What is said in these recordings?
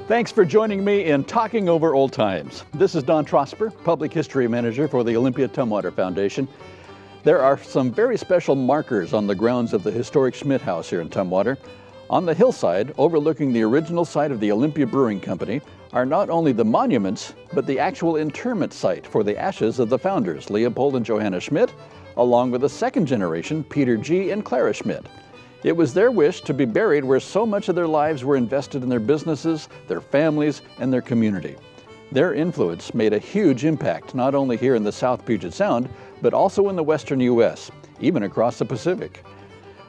Thanks for joining me in Talking Over Old Times. This is Don Trosper, Public History Manager for the Olympia Tumwater Foundation. There are some very special markers on the grounds of the historic Schmidt House here in Tumwater. On the hillside, overlooking the original site of the Olympia Brewing Company, are not only the monuments, but the actual interment site for the ashes of the founders, Leopold and Johanna Schmidt, along with the second generation, Peter G. and Clara Schmidt. It was their wish to be buried where so much of their lives were invested in their businesses, their families, and their community. Their influence made a huge impact not only here in the South Puget Sound, but also in the western U.S., even across the Pacific.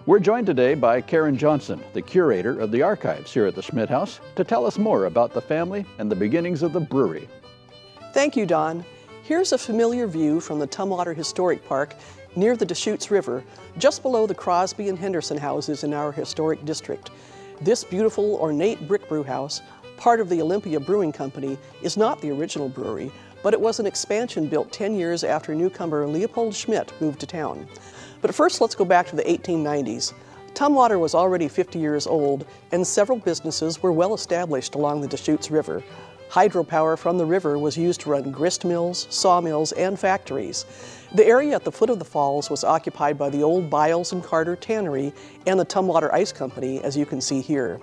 We're joined today by Karen Johnson, the curator of the archives here at the Schmidt House, to tell us more about the family and the beginnings of the brewery. Thank you, Don. Here's a familiar view from the Tumwater Historic Park near the Deschutes River, just below the Crosby and Henderson houses in our historic district. This beautiful, ornate brick brew house, part of the Olympia Brewing Company, is not the original brewery, but it was an expansion built 10 years after newcomer Leopold Schmidt moved to town. But first, let's go back to the 1890s. Tumwater was already 50 years old, and several businesses were well established along the Deschutes River. Hydropower from the river was used to run grist mills, sawmills, and factories. The area at the foot of the falls was occupied by the old Biles and Carter Tannery and the Tumwater Ice Company, as you can see here.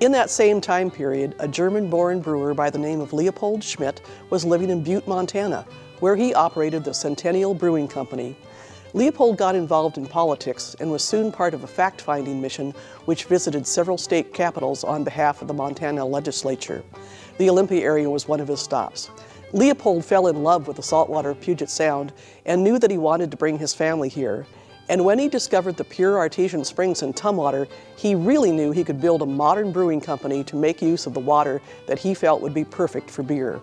In that same time period, a German-born brewer by the name of Leopold Schmidt was living in Butte, Montana, where he operated the Centennial Brewing Company. Leopold got involved in politics and was soon part of a fact-finding mission which visited several state capitals on behalf of the Montana legislature. The Olympia area was one of his stops. Leopold fell in love with the saltwater of Puget Sound and knew that he wanted to bring his family here. And when he discovered the pure artesian springs in Tumwater, he really knew he could build a modern brewing company to make use of the water that he felt would be perfect for beer.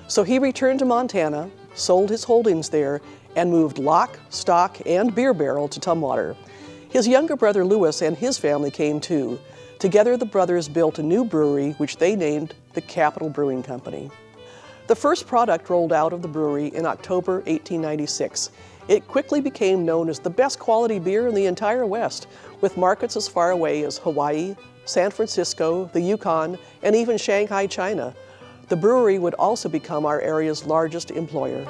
So he returned to Montana, sold his holdings there, and moved lock, stock, and beer barrel to Tumwater. His younger brother Louis and his family came too. Together the brothers built a new brewery which they named the Capital Brewing Company. The first product rolled out of the brewery in October 1896. It quickly became known as the best quality beer in the entire West, with markets as far away as Hawaii, San Francisco, the Yukon, and even Shanghai, China. The brewery would also become our area's largest employer.